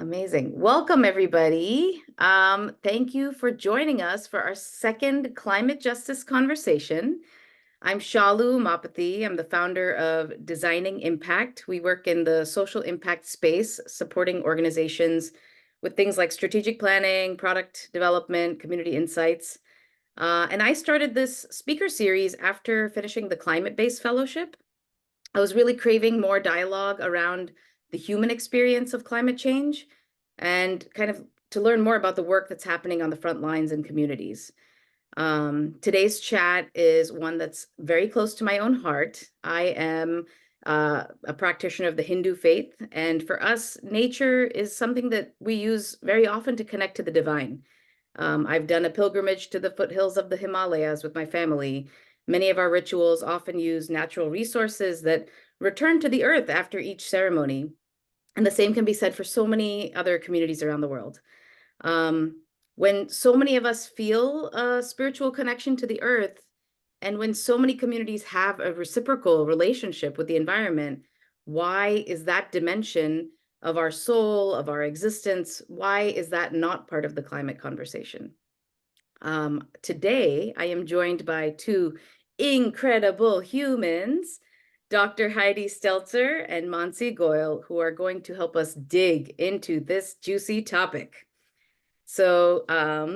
Amazing. Welcome, everybody. Thank you for joining us for our second climate justice conversation. I'm Shalu Umapathy. I'm the founder of Designing Impact. We work in the social impact space, supporting organizations with things like strategic planning, product development, community insights. And I started this speaker series after finishing the climate-based fellowship. I was really craving more dialogue around the human experience of climate change and kind of to learn more about the work that's happening on the front lines in communities. Today's chat is one that's very close to my own heart. I am a practitioner of the Hindu faith, and for us, nature is something that we use very often to connect to the divine. I've done a pilgrimage to the foothills of the Himalayas with my family. Many of our rituals often use natural resources that return to the earth after each ceremony. And the same can be said for so many other communities around the world. When so many of us feel a spiritual connection to the earth, and when so many communities have a reciprocal relationship with the environment, why is that dimension of our soul, of our existence, why is that not part of the climate conversation? Today, I am joined by two incredible humans, Dr. Heidi Steltzer and Mansi Goel, who are going to help us dig into this juicy topic. So let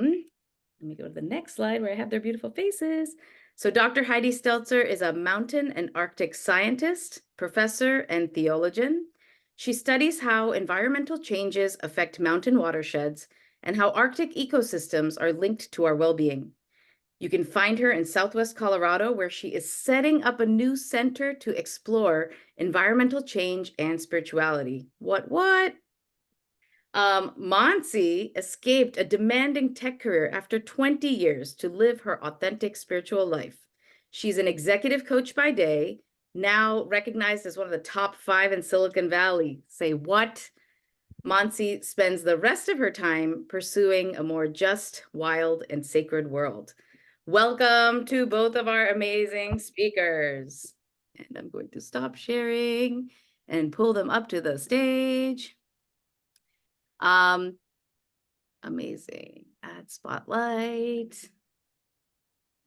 me go to the next slide where I have their beautiful faces. So Dr. Heidi Steltzer is a mountain and Arctic scientist, professor, and theologian. She studies how environmental changes affect mountain watersheds and how Arctic ecosystems are linked to our well-being. You can find her in Southwest Colorado, where she is setting up a new center to explore environmental change and spirituality. What? Mansi escaped a demanding tech career after 20 years to live her authentic spiritual life. She's an executive coach by day, now recognized as one of the top 5 in Silicon Valley. Say what? Mansi spends the rest of her time pursuing a more just, wild, and sacred world. Welcome to both of our amazing speakers. And I'm going to stop sharing and pull them up to the stage. Amazing. Add spotlight.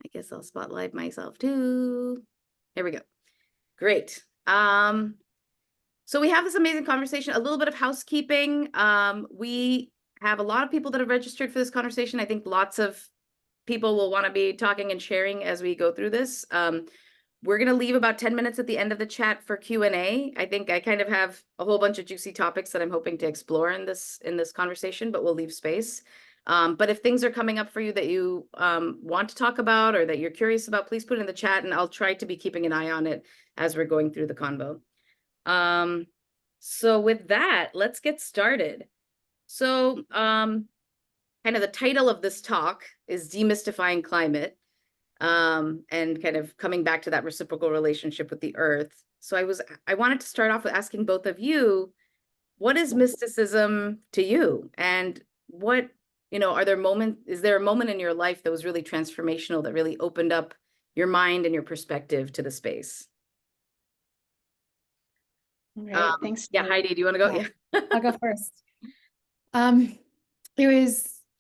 I guess I'll spotlight myself too. There we go. Great. So we have this amazing conversation, a little bit of housekeeping. We have a lot of people that have registered for this conversation. I think lots of people will want to be talking and sharing as we go through this. We're going to leave about 10 minutes at the end of the chat for Q&A. I think I kind of have a whole bunch of juicy topics that I'm hoping to explore in this conversation, but we'll leave space. But if things are coming up for you that you want to talk about or that you're curious about, please put it in the chat, and I'll try to be keeping an eye on it as we're going through the convo. So with that, let's get started. So kind of the title of this talk is Demystifying Climate, and kind of coming back to that reciprocal relationship with the earth. So I wanted to start off with asking both of you, what is mysticism to you? And what, is there a moment in your life that was really transformational, that really opened up your mind and your perspective to the space? All right, thanks. Yeah, Heidi, do you want to go? Yeah. I'll go first.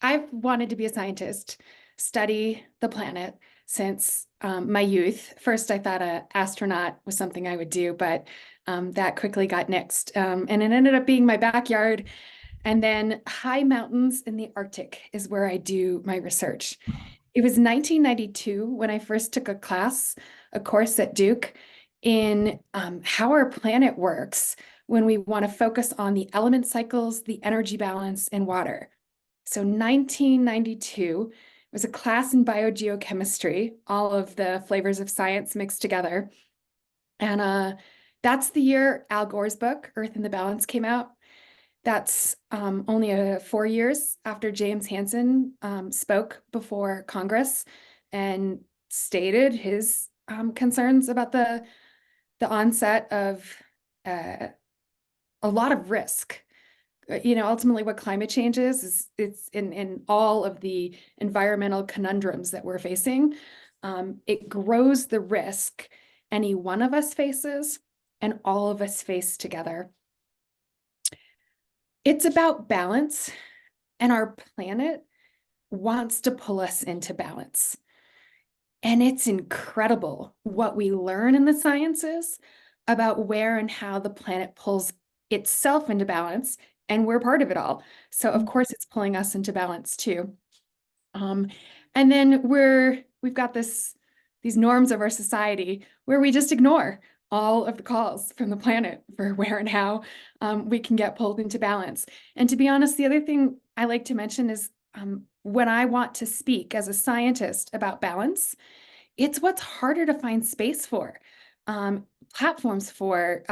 I've wanted to be a scientist, study the planet since my youth. First, I thought an astronaut was something I would do, but that quickly got nixed. And it ended up being my backyard. And then high mountains in the Arctic is where I do my research. It was 1992 when I first took a course at Duke in how our planet works when we want to focus on the element cycles, the energy balance, and water. So 1992 was a class in biogeochemistry, all of the flavors of science mixed together. And that's the year Al Gore's book, Earth in the Balance, came out. That's only 4 years after James Hansen spoke before Congress and stated his concerns about the onset of a lot of risk. Ultimately what climate change is it's in all of the environmental conundrums that we're facing. It grows the risk any one of us faces and all of us face together. It's about balance, and our planet wants to pull us into balance. And it's incredible what we learn in the sciences about where and how the planet pulls itself into balance, and we're part of it all. So of course it's pulling us into balance too. Um, and then we've got these norms of our society where we just ignore all of the calls from the planet for where and how we can get pulled into balance. And to be honest, the other thing I like to mention is when I want to speak as a scientist about balance, it's what's harder to find space for, platforms for,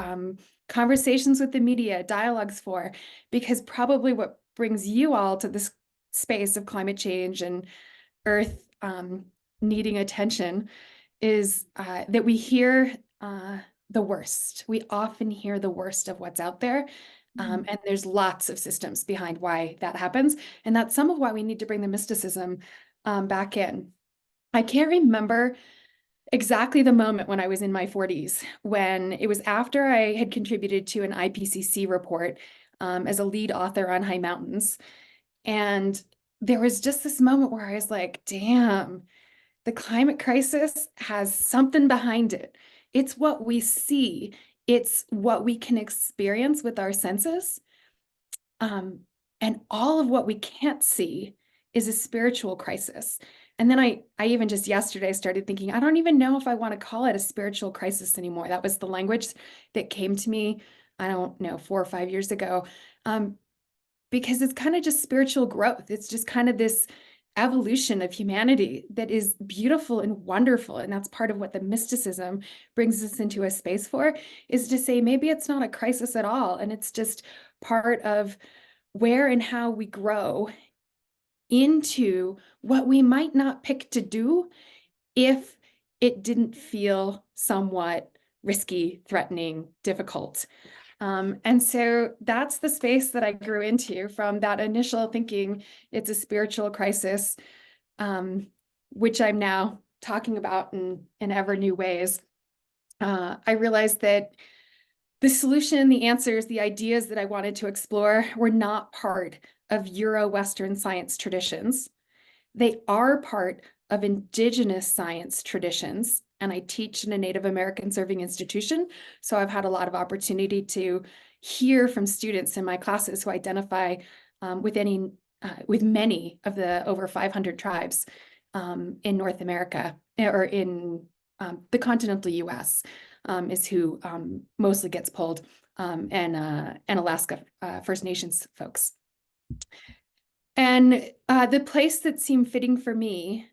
conversations with the media, dialogues for, because probably what brings you all to this space of climate change and Earth needing attention is that we hear the worst. We often hear the worst of what's out there. And there's lots of systems behind why that happens. And that's some of why we need to bring the mysticism back in. I can't remember exactly the moment when I was in my 40s, when it was after I had contributed to an IPCC report as a lead author on high mountains. And there was just this moment where I was like, damn, the climate crisis has something behind it. It's what we see, it's what we can experience with our senses. And all of what we can't see is a spiritual crisis. And then I even just yesterday started thinking, I don't even know if I want to call it a spiritual crisis anymore. That was the language that came to me, I don't know, 4 or 5 years ago, because it's kind of just spiritual growth. It's just kind of this evolution of humanity that is beautiful and wonderful. And that's part of what the mysticism brings us into a space for, is to say, maybe it's not a crisis at all. And it's just part of where and how we grow into what we might not pick to do if it didn't feel somewhat risky, threatening, difficult. And so that's the space that I grew into, from that initial thinking it's a spiritual crisis, which I'm now talking about in ever new ways. I realized that the solution, the answers, the ideas that I wanted to explore were not part of Euro-Western science traditions. They are part of indigenous science traditions. And I teach in a Native American serving institution. So I've had a lot of opportunity to hear from students in my classes who identify with many of the over 500 tribes in North America, or in the continental US, is who mostly gets pulled, and Alaska First Nations folks. And the place that seemed fitting for me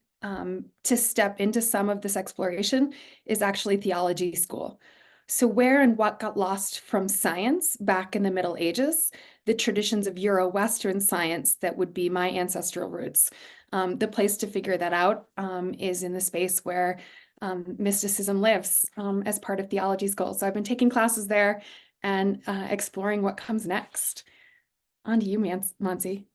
to step into some of this exploration is actually theology school. So where and what got lost from science back in the Middle Ages, the traditions of Euro-Western science that would be my ancestral roots. The place to figure that out is in the space where mysticism lives as part of theology school. So I've been taking classes there and exploring what comes next. On to you, Mansi.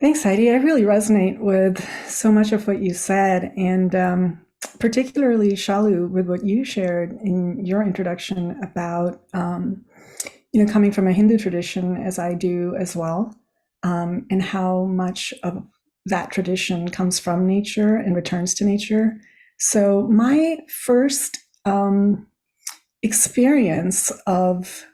Thanks, Heidi. I really resonate with so much of what you said, and particularly, Shalu, with what you shared in your introduction about, coming from a Hindu tradition, as I do as well, and how much of that tradition comes from nature and returns to nature. So my first experience of,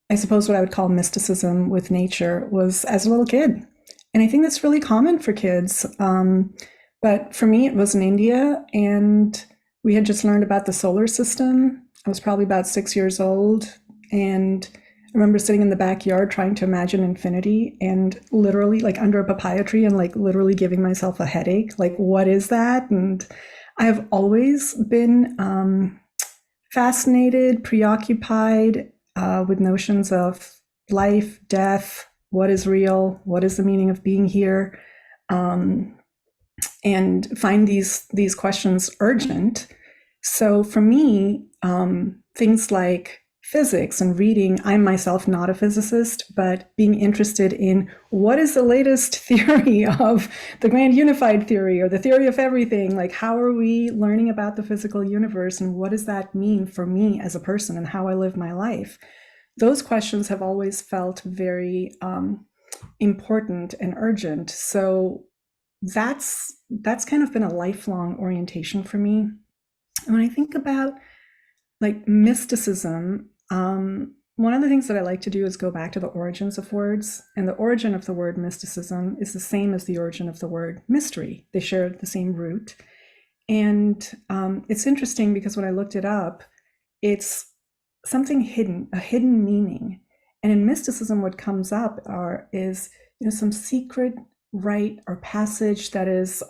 I suppose, what I would call mysticism with nature was as a little kid. And I think that's really common for kids. But for me, it was in India, and we had just learned about the solar system. I was probably about 6 years old. And I remember sitting in the backyard trying to imagine infinity, and literally, like, under a papaya tree, and like literally giving myself a headache. Like, what is that? And I have always been fascinated, preoccupied with notions of life, death, what is real, what is the meaning of being here, and find these questions urgent. So for me, things like physics and reading, I'm myself not a physicist, but being interested in what is the latest theory of the grand unified theory or the theory of everything, like how are we learning about the physical universe and what does that mean for me as a person and how I live my life? those questions have always felt very important and urgent. So that's kind of been a lifelong orientation for me. And when I think about like mysticism, one of the things that I like to do is go back to the origins of words. And the origin of the word mysticism is the same as the origin of the word mystery. They share the same root. And it's interesting because when I looked it up, it's something hidden, a hidden meaning. And in mysticism, what comes up is some secret rite or passage that is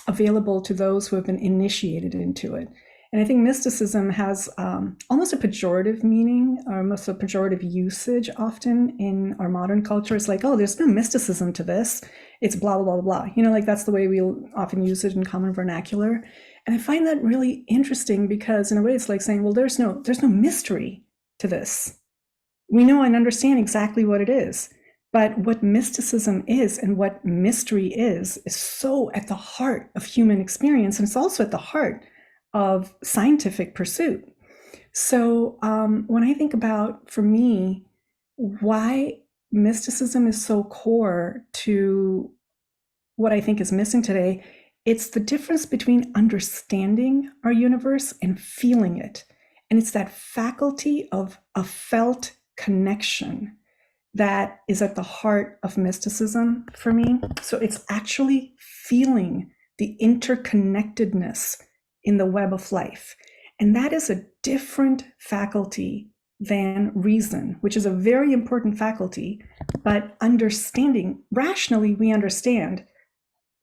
available to those who have been initiated into it. And I think mysticism has almost a pejorative meaning, or almost a pejorative usage often in our modern culture. It's like, oh, there's no mysticism to this. It's blah, blah, blah, blah. Like that's the way we often use it in common vernacular. And I find that really interesting because in a way it's like saying, well, there's no mystery to this. We know and understand exactly what it is. But what mysticism is and what mystery is so at the heart of human experience. And it's also at the heart of scientific pursuit. So when I think about, for me, why mysticism is so core to what I think is missing today, it's the difference between understanding our universe and feeling it. And it's that faculty of a felt connection that is at the heart of mysticism for me. So it's actually feeling the interconnectedness in the web of life. And that is a different faculty than reason, which is a very important faculty. But understanding, rationally, we understand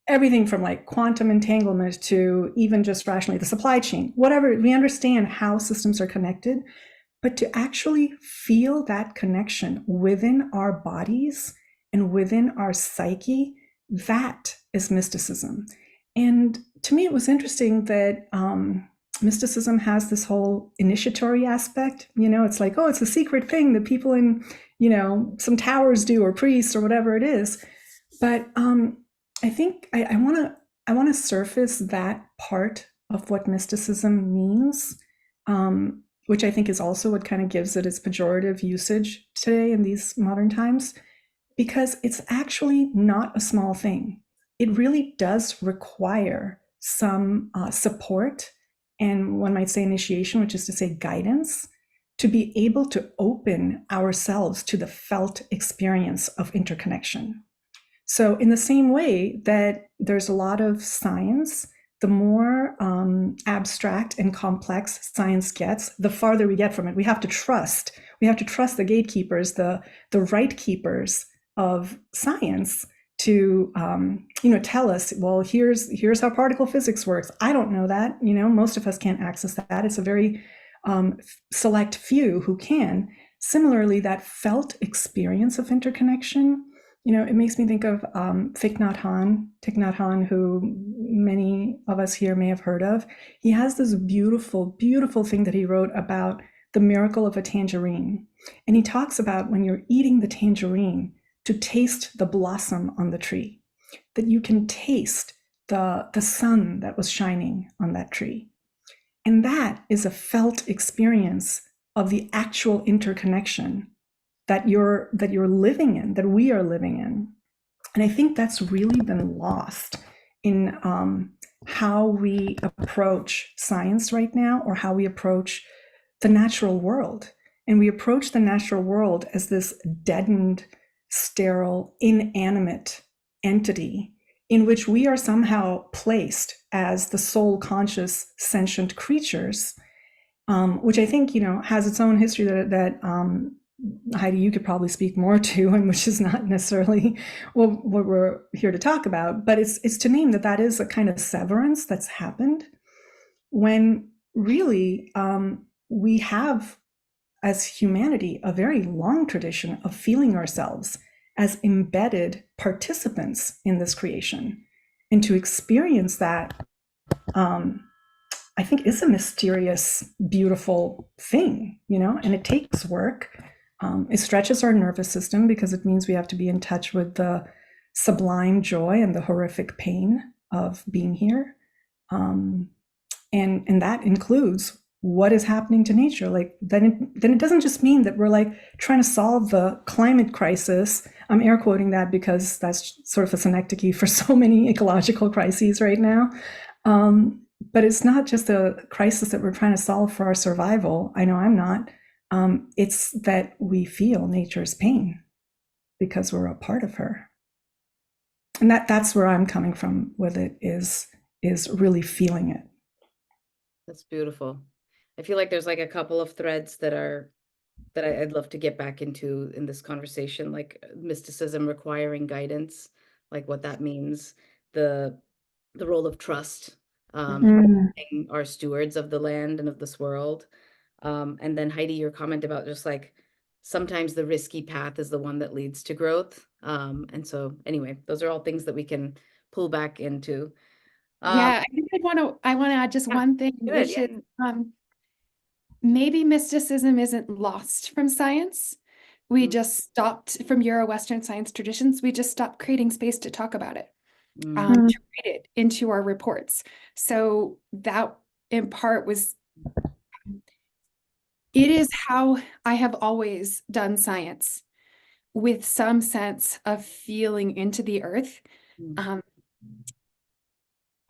everything from like quantum entanglement to even just rationally the supply chain, whatever, we understand how systems are connected. But to actually feel that connection within our bodies and within our psyche, that is mysticism. And to me, it was interesting that mysticism has this whole initiatory aspect. It's like, oh, it's a secret thing that people in, some towers do, or priests, or whatever it is. But I think I want to surface that part of what mysticism means. Which I think is also what kind of gives it its pejorative usage today in these modern times, because it's actually not a small thing. It really does require some support, and one might say initiation, which is to say guidance, to be able to open ourselves to the felt experience of interconnection. So in the same way that there's a lot of science, the more abstract and complex science gets, the farther we get from it. We have to trust the gatekeepers, the right keepers of science to tell us, well, here's how particle physics works. I don't know that. Most of us can't access that. It's a very select few who can. Similarly, that felt experience of interconnection, it makes me think of Thich Nhat Hanh, who many of us here may have heard of. He has this beautiful, beautiful thing that he wrote about the miracle of a tangerine. And he talks about when you're eating the tangerine, to taste the blossom on the tree, that you can taste the sun that was shining on that tree. And that is a felt experience of the actual interconnection that you're living in, that we are living in. And I think that's really been lost in how we approach science right now, or how we approach the natural world. And we approach the natural world as this deadened, sterile, inanimate entity in which we are somehow placed as the soul conscious sentient creatures, which I think, has its own history that Heidi, you could probably speak more to, and which is not necessarily what we're here to talk about, but it's to name that is a kind of severance that's happened when really we have, as humanity, a very long tradition of feeling ourselves as embedded participants in this creation. And to experience that, I think is a mysterious, beautiful thing, and it takes work. It stretches our nervous system because it means we have to be in touch with the sublime joy and the horrific pain of being here. And that includes what is happening to nature. Like then it doesn't just mean that we're like trying to solve the climate crisis. I'm air quoting that because that's sort of a synecdoche for so many ecological crises right now. But it's not just a crisis that we're trying to solve for our survival. I know I'm not. It's that we feel nature's pain because we're a part of her. And that's where I'm coming from with it, is really feeling it. That's beautiful. I feel like there's like a couple of threads that I'd love to get back into in this conversation, like mysticism requiring guidance, like what that means, the role of trust, being our stewards of the land and of this world. And then Heidi, your comment about just like sometimes the risky path is the one that leads to growth. And so anyway, those are all things that we can pull back into. Yeah, I think I want to add just Yeah, one thing, good, which yeah. is maybe mysticism isn't lost from science. We just stopped from Euro-Western science traditions. We just stopped creating space to talk about it, to write it into our reports. So that in part was, it is how I have always done science, with some sense of feeling into the earth.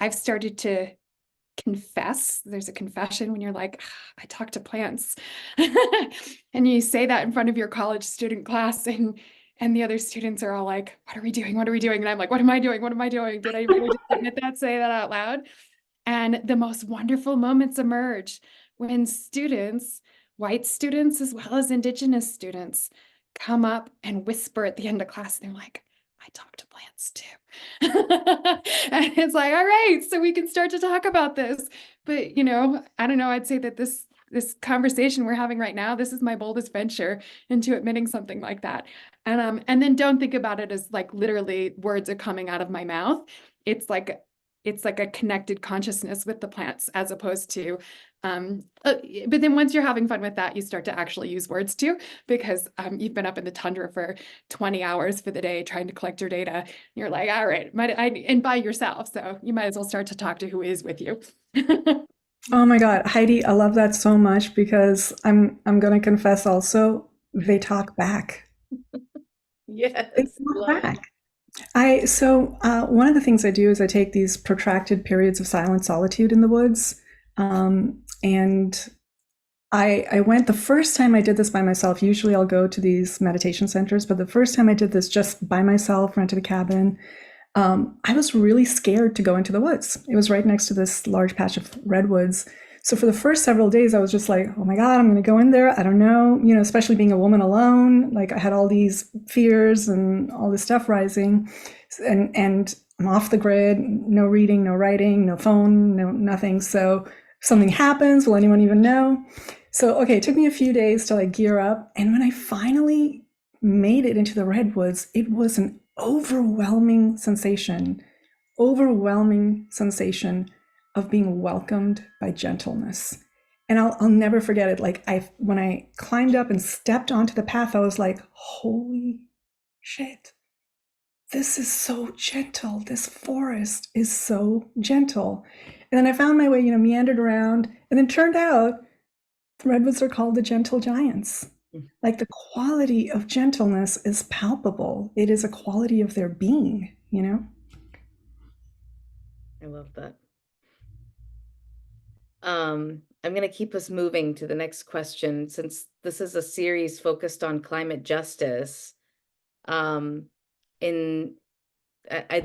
I've started to confess. There's a confession when you're like, I talk to plants. And you say that in front of your college student class, and the other students are all like, what are we doing? What are we doing? And I'm like, what am I doing? What am I doing? Did I really just admit that, say that out loud? And the most wonderful moments emerge when students, white students as well as Indigenous students, come up and whisper at the end of class. And they're like, I talk to plants too. And it's like, all right, so we can start to talk about this. But, you know, I don't know, I'd say that this conversation we're having right now, this is my boldest venture into admitting something like that. And then don't think about it as like literally words are coming out of my mouth. It's like a connected consciousness with the plants, as opposed to, but then once you're having fun with that, you start to actually use words too, because you've been up in the tundra for 20 hours for the day trying to collect your data. You're like, all right, and by yourself. So you might as well start to talk to who is with you. Oh my God, Heidi, I love that so much, because I'm going to confess also, they talk back. Yes, They talk back. One of the things I do is I take these protracted periods of silent solitude in the woods. And I went the first time I did this by myself. Usually I'll go to these meditation centers, but the first time I did this just by myself, rented a cabin, I was really scared to go into the woods. It was right next to this large patch of redwoods. So for the first several days, I was just like, oh my God, I'm going to go in there. I don't know, especially being a woman alone. Like I had all these fears and all this stuff rising, and I'm off the grid, no reading, no writing, no phone, no nothing. So if something happens, will anyone even know? So, okay, it took me a few days to like gear up. And when I finally made it into the redwoods, it was an overwhelming sensation of being welcomed by gentleness. And I'll never forget it. Like when I climbed up and stepped onto the path, I was like, holy shit, this is so gentle. This forest is so gentle. And then I found my way, meandered around, and then turned out the redwoods are called the gentle giants. Like the quality of gentleness is palpable. It is a quality of their being, I love that. I'm going to keep us moving to the next question, since this is a series focused on climate justice. I'd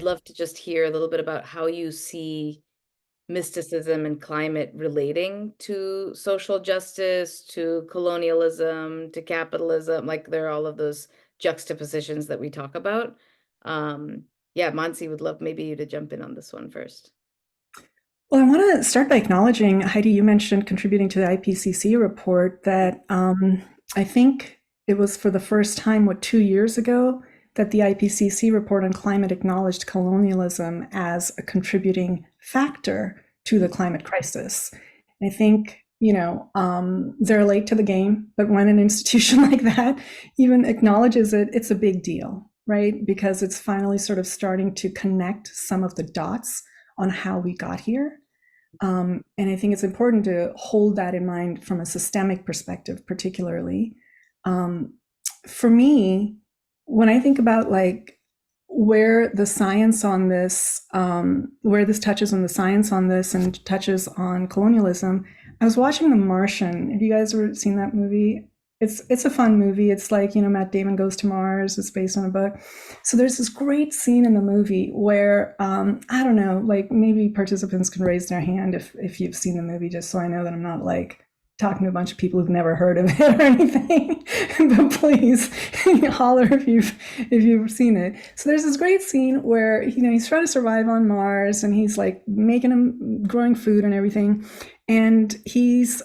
love to just hear a little bit about how you see mysticism and climate relating to social justice, to colonialism, to capitalism. Like there are all of those juxtapositions that we talk about. Yeah, Mansi, would love maybe you to jump in on this one first. Well, I want to start by acknowledging, Heidi, you mentioned contributing to the IPCC report, that I think it was for the first time, 2 years ago, that the IPCC report on climate acknowledged colonialism as a contributing factor to the climate crisis. And I think, they're late to the game, but when an institution like that even acknowledges it, it's a big deal, right? Because it's finally sort of starting to connect some of the dots on how we got here. And I think it's important to hold that in mind from a systemic perspective, particularly. For me, when I think about like where the science on this, where this touches on the science on this and touches on colonialism, I was watching The Martian. Have you guys ever seen that movie? It's a fun movie. It's like, Matt Damon goes to Mars. It's based on a book. So there's this great scene in the movie where I don't know, like maybe participants can raise their hand if you've seen the movie, just so I know that I'm not like talking to a bunch of people who've never heard of it or anything. But please holler if you've seen it. So there's this great scene where he's trying to survive on Mars, and he's like growing food and everything, and he's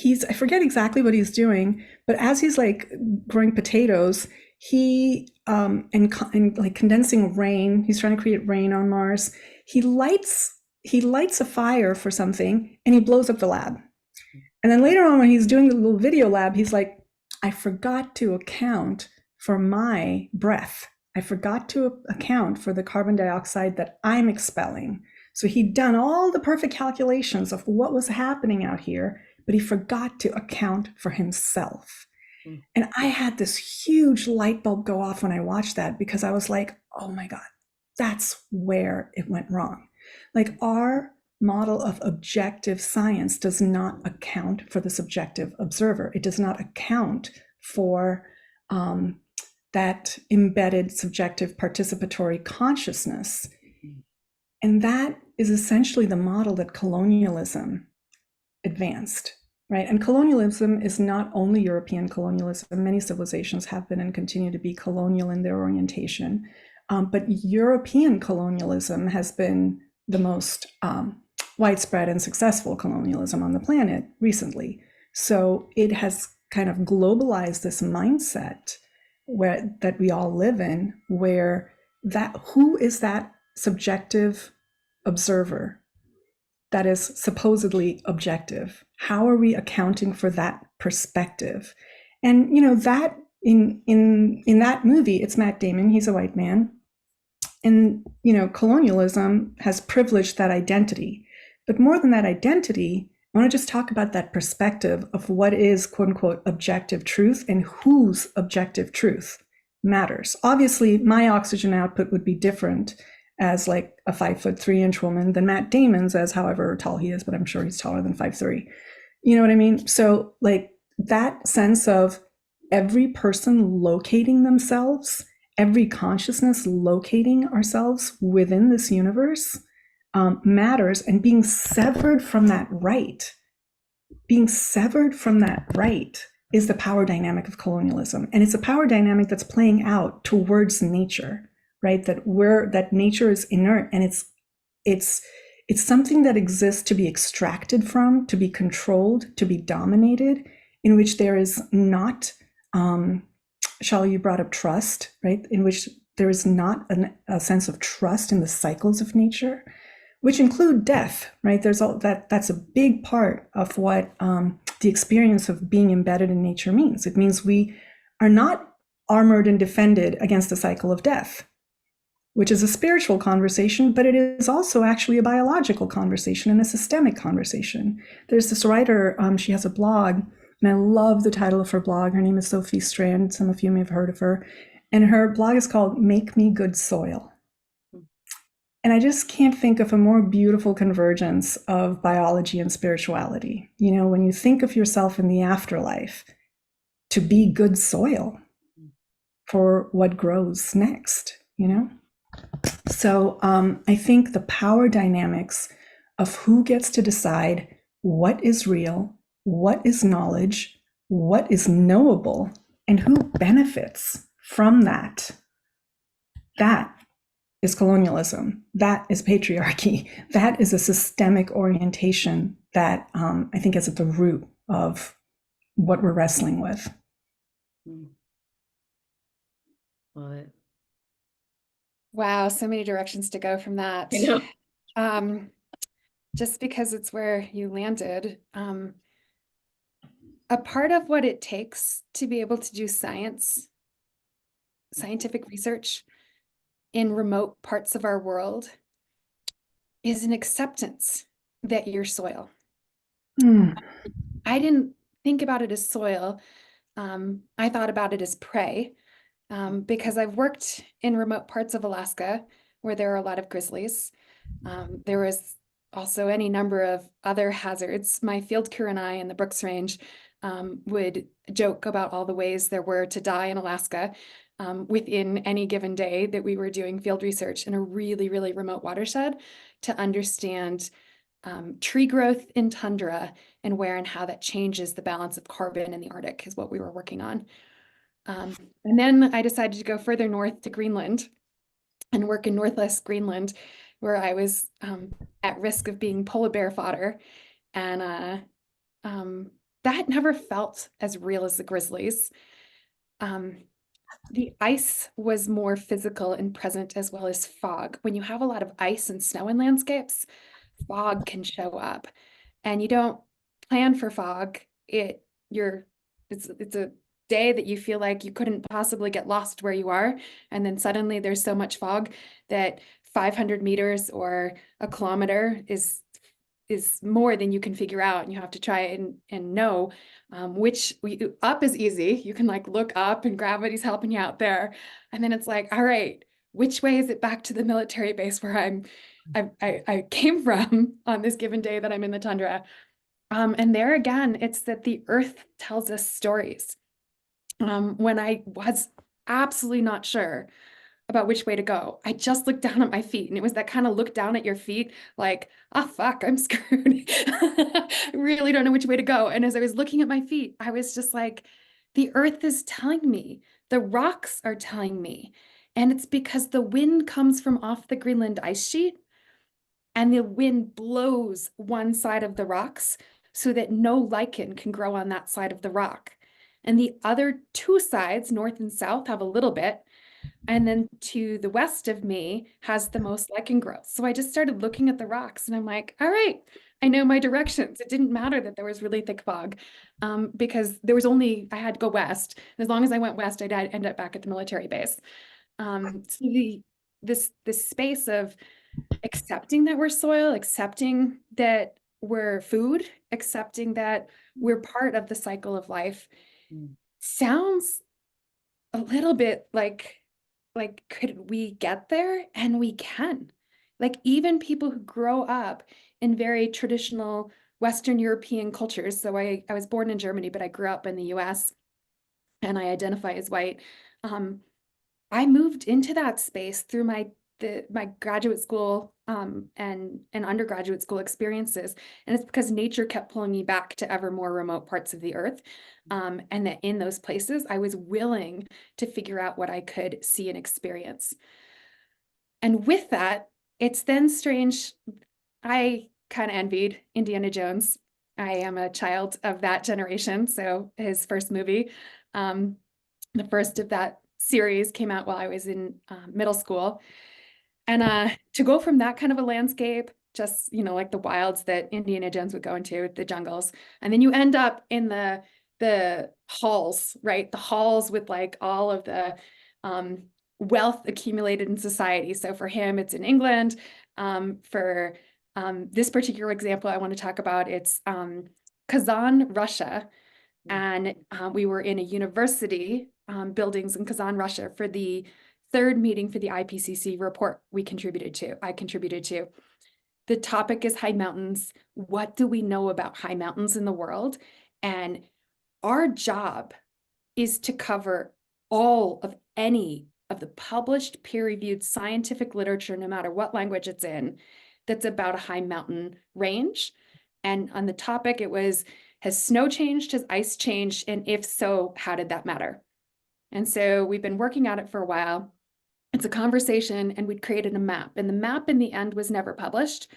I forget exactly what he's doing, but as he's like growing potatoes, he and like condensing rain, he's trying to create rain on Mars. He lights a fire for something, and he blows up the lab. And then later on, when he's doing the little video lab, he's like, I forgot to account for my breath. I forgot to account for the carbon dioxide that I'm expelling. So he'd done all the perfect calculations of what was happening out here, but he forgot to account for himself. And I had this huge light bulb go off when I watched that, because I was like, oh my God, that's where it went wrong. Like, our model of objective science does not account for the subjective observer. It does not account for that embedded subjective participatory consciousness. And that is essentially the model that colonialism advanced, right? And colonialism is not only European colonialism. Many civilizations have been and continue to be colonial in their orientation. But European colonialism has been the most widespread and successful colonialism on the planet recently. So it has kind of globalized this mindset that we all live in, where who is that subjective observer that is supposedly objective? How are we accounting for that perspective? And that in that movie, it's Matt Damon, he's a white man. And colonialism has privileged that identity. But more than that identity, I want to just talk about that perspective of what is quote unquote objective truth, and whose objective truth matters. Obviously, my oxygen output would be different as like a 5'3" woman than Matt Damon's, as however tall he is, but I'm sure he's taller than 5'3". You know what I mean? So like that sense of every person locating themselves, every consciousness locating ourselves within this universe matters, and being severed from that right is the power dynamic of colonialism. And it's a power dynamic that's playing out towards nature, right? That nature is inert, and it's something that exists to be extracted from, to be controlled, to be dominated, in which there is not, Shalu, you brought up trust, right? In which there is not a sense of trust in the cycles of nature, which include death, right? There's all that's a big part of what the experience of being embedded in nature means. It means we are not armored and defended against the cycle of death, which is a spiritual conversation, but it is also actually a biological conversation and a systemic conversation. There's this writer, she has a blog, and I love the title of her blog. Her name is Sophie Strand. Some of you may have heard of her. And her blog is called Make Me Good Soil. And I just can't think of a more beautiful convergence of biology and spirituality. When you think of yourself in the afterlife, to be good soil for what grows next, So I think the power dynamics of who gets to decide what is real, what is knowledge, what is knowable, and who benefits from that is colonialism. That is patriarchy. That is a systemic orientation that I think is at the root of what we're wrestling with. Love it. Wow, so many directions to go from that. Just because it's where you landed. A part of what it takes to be able to do scientific research in remote parts of our world is an acceptance that you're soil. Mm. I didn't think about it as soil. I thought about it as prey, because I've worked in remote parts of Alaska where there are a lot of grizzlies. There was also any number of other hazards. My field crew and I in the Brooks Range would joke about all the ways there were to die in Alaska within any given day that we were doing field research in a really, really remote watershed to understand tree growth in tundra and where and how that changes the balance of carbon in the Arctic is what we were working on. And then I decided to go further north to Greenland and work in Northwest Greenland, where I was at risk of being polar bear fodder. And that never felt as real as the grizzlies. The ice was more physical and present, as well as fog. When you have a lot of ice and snow in landscapes, fog can show up, and you don't plan for fog. It's a day that you feel like you couldn't possibly get lost where you are, and then suddenly there's so much fog that 500 meters or a kilometer is more than you can figure out, and you have to try and know which up is easy. You can like look up and gravity's helping you out there, and then it's like, all right, which way is it back to the military base where I came from on this given day that I'm in the tundra? And there again, it's that the earth tells us stories. When I was absolutely not sure about which way to go, I just looked down at my feet, and it was that kind of look down at your feet, like, oh, fuck, I'm screwed. I really don't know which way to go. And as I was looking at my feet, I was just like, the earth is telling me, the rocks are telling me. And it's because the wind comes from off the Greenland ice sheet, and the wind blows one side of the rocks so that no lichen can grow on that side of the rock. And the other two sides, north and south, have a little bit. And then to the west of me has the most lichen growth. So I just started looking at the rocks, and I'm like, all right, I know my directions. It didn't matter that there was really thick fog because I had to go west. And as long as I went west, I'd end up back at the military base. So this space of accepting that we're soil, accepting that we're food, accepting that we're part of the cycle of life sounds a little bit like could we get there? And we can. Like even people who grow up in very traditional Western European cultures. So I was born in Germany, but I grew up in the US and I identify as white. I moved into that space through my graduate school and undergraduate school experiences, and it's because nature kept pulling me back to ever more remote parts of the earth, and that in those places I was willing to figure out what I could see and experience. And with that, it's then strange. I kind of envied Indiana Jones. I am a child of that generation, so his first movie, the first of that series, came out while I was in middle school. And to go from that kind of a landscape, just, like the wilds that Indiana Jones would go into, the jungles, and then you end up in the halls, right? The halls with like all of the wealth accumulated in society. So for him, it's in England. For this particular example I want to talk about, it's Kazan, Russia. And we were in a university buildings in Kazan, Russia for the third meeting for the IPCC report I contributed to. The topic is high mountains. What do we know about high mountains in the world? And our job is to cover all of any of the published peer-reviewed scientific literature, no matter what language it's in, that's about a high mountain range. And on the topic, it was, has snow changed? Has ice changed? And if so, how did that matter? And so we've been working at it for a while. It's a conversation, and we'd created a map. And the map in the end was never published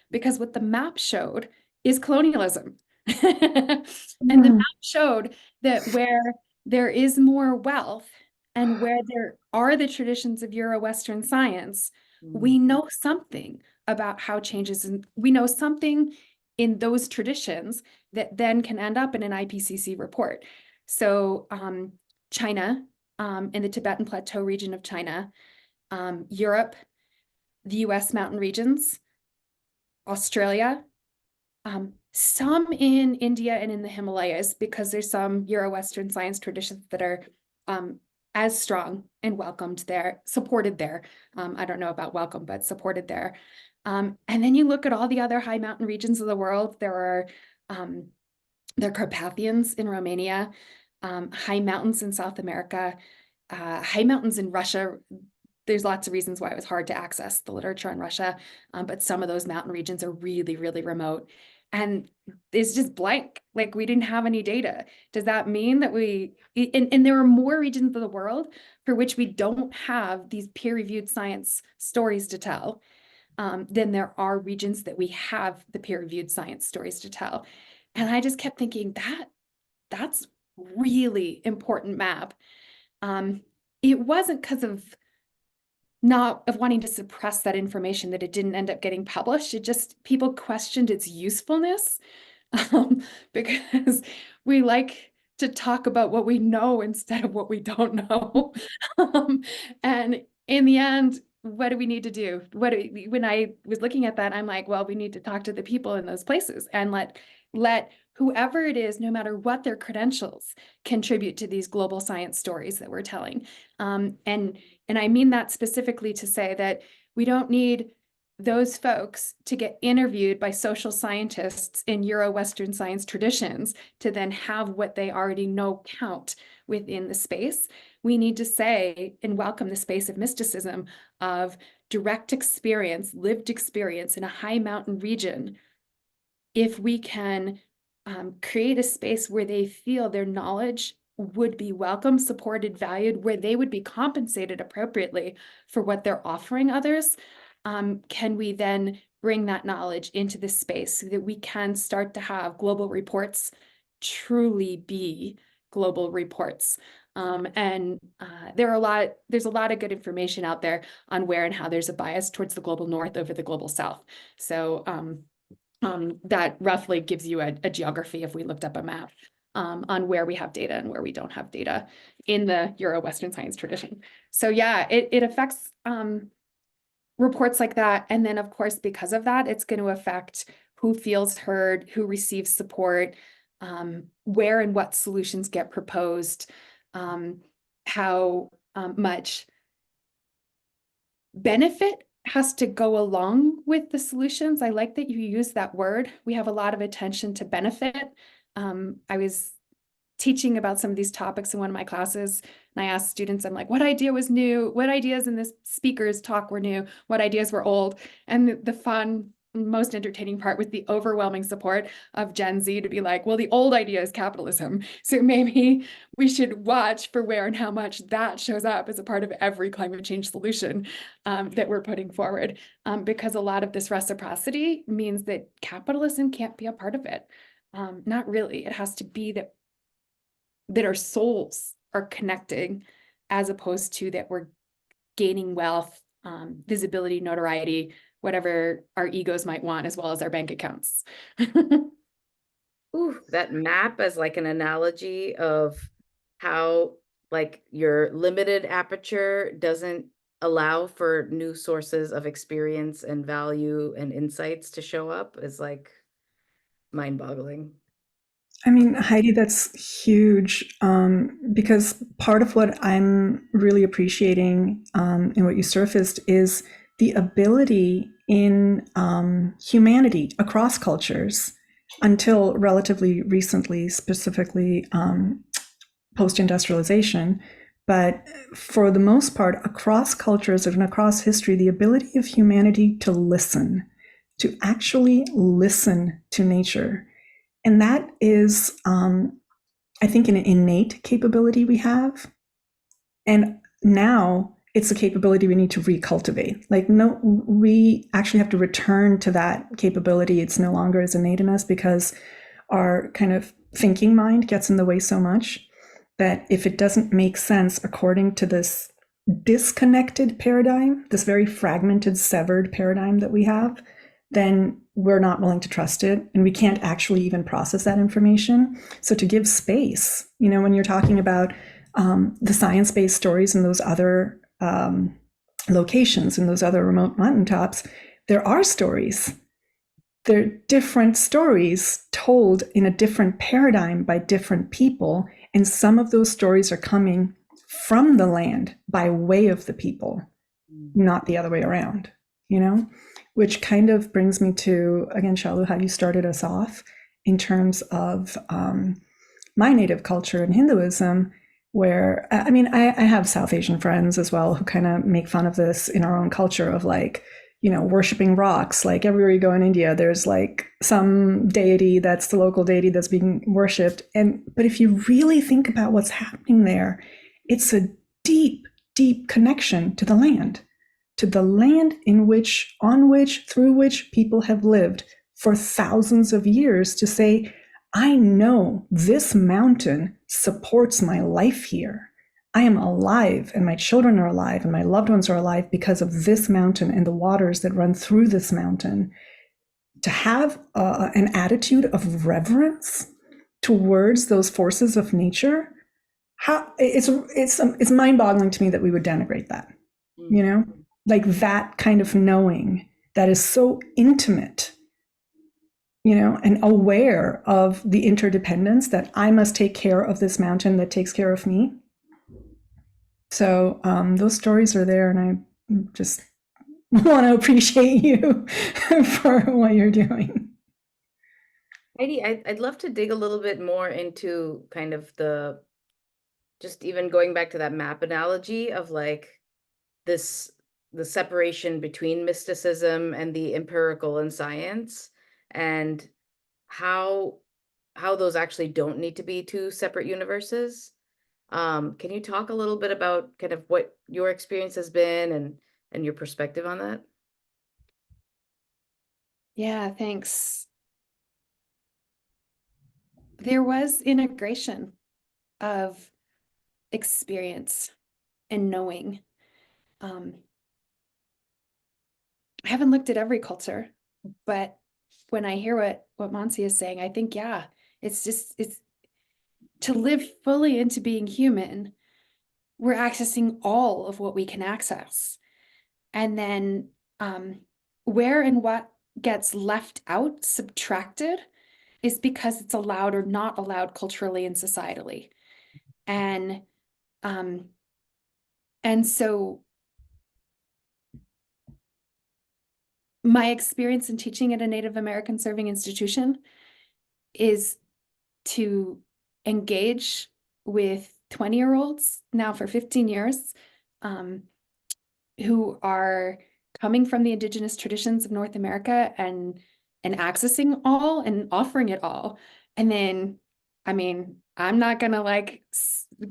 because what the map showed is colonialism. And the map showed that where there is more wealth and where there are the traditions of Euro-Western science, we know something about how changes, and we know something in those traditions that then can end up in an IPCC report. So China, in the Tibetan Plateau region of China, Europe, the US mountain regions, Australia, some in India and in the Himalayas, because there's some Euro-Western science traditions that are as strong and welcomed there, supported there. I don't know about welcome, but supported there. And then you look at all the other high mountain regions of the world. There are Carpathians in Romania, high mountains in South America, high mountains in Russia. There's lots of reasons why it was hard to access the literature on Russia, but some of those mountain regions are really, really remote. And it's just blank, like we didn't have any data. Does that mean that and there are more regions of the world for which we don't have these peer-reviewed science stories to tell than there are regions that we have the peer-reviewed science stories to tell. And I just kept thinking that's really important map. It wasn't because of wanting to suppress that information that it didn't end up getting published. It just, people questioned its usefulness because we like to talk about what we know instead of what we don't know. And in the end, what do we need to do? When I was looking at that, I'm like, well, we need to talk to the people in those places and let whoever it is, no matter what their credentials, contribute to these global science stories that we're telling. And I mean that specifically to say that we don't need those folks to get interviewed by social scientists in Euro-Western science traditions to then have what they already know count within the space. We need to say and welcome the space of mysticism, of direct experience, lived experience in a high mountain region. If we can create a space where they feel their knowledge would be welcome, supported, valued, where they would be compensated appropriately for what they're offering others, can we then bring that knowledge into this space so that we can start to have global reports truly be global reports? There's a lot of good information out there on where and how there's a bias towards the global north over the global south. So that roughly gives you a geography if we looked up a map on where we have data and where we don't have data in the Euro-Western science tradition. So yeah, it affects reports like that. And then of course, because of that, it's going to affect who feels heard, who receives support, where and what solutions get proposed, how much benefit has to go along with the solutions. I like that you use that word. We have a lot of attention to benefit. I was teaching about some of these topics in one of my classes, and I asked students, I'm like, what idea was new? What ideas in this speaker's talk were new? What ideas were old? And the fun, most entertaining part was the overwhelming support of Gen Z to be like, well, the old idea is capitalism. So maybe we should watch for where and how much that shows up as a part of every climate change solution that we're putting forward. Because a lot of this reciprocity means that capitalism can't be a part of it. Not really. It has to be that our souls are connecting, as opposed to that we're gaining wealth, visibility, notoriety, whatever our egos might want, as well as our bank accounts. Ooh, that map as like an analogy of how like your limited aperture doesn't allow for new sources of experience and value and insights to show up is like mind-boggling. I mean, Heidi, that's huge, because part of what I'm really appreciating in what you surfaced is the ability in humanity across cultures until relatively recently, specifically post-industrialization, but for the most part, across cultures and across history, the ability of humanity to listen, to actually listen to nature. And that is, I think, an innate capability we have. And now it's a capability we need to recultivate. Like, no, we actually have to return to that capability. It's no longer as innate in us because our kind of thinking mind gets in the way so much that if it doesn't make sense according to this disconnected paradigm, this very fragmented, severed paradigm that we have, then we're not willing to trust it, and we can't actually even process that information. So to give space, when you're talking about the science-based stories in those other locations, in those other remote mountaintops, there are stories, they're different stories told in a different paradigm by different people. And some of those stories are coming from the land by way of the people, not the other way around, which kind of brings me to, again, Shalu, how you started us off in terms of my native culture and Hinduism, where, I mean, I have South Asian friends as well who kind of make fun of this in our own culture of like, worshiping rocks. Like everywhere you go in India, there's like some deity that's the local deity that's being worshipped. But if you really think about what's happening there, it's a deep, deep connection to the land through which people have lived for thousands of years, to say, I know this mountain supports my life here. I am alive, and my children are alive, and my loved ones are alive because of this mountain and the waters that run through this mountain. To have an attitude of reverence towards those forces of nature, it's mind-boggling to me that we would denigrate that. Like that kind of knowing that is so intimate, and aware of the interdependence, that I must take care of this mountain that takes care of me. So those stories are there, and I just want to appreciate you for what you're doing. Heidi, I'd love to dig a little bit more into kind of just even going back to that map analogy of like the separation between mysticism and the empirical and science, and how those actually don't need to be two separate universes. Can you talk a little bit about kind of what your experience has been and your perspective on that? Yeah, thanks. There was integration of experience and knowing. I haven't looked at every culture, but when I hear what Mansi is saying, I think, yeah, it's to live fully into being human, we're accessing all of what we can access. And then where and what gets left out, subtracted, is because it's allowed or not allowed culturally and societally. And so my experience in teaching at a Native American serving institution is to engage with 20-year-olds now for 15 years who are coming from the indigenous traditions of North America and accessing all and offering it all. And then, I mean, I'm not gonna like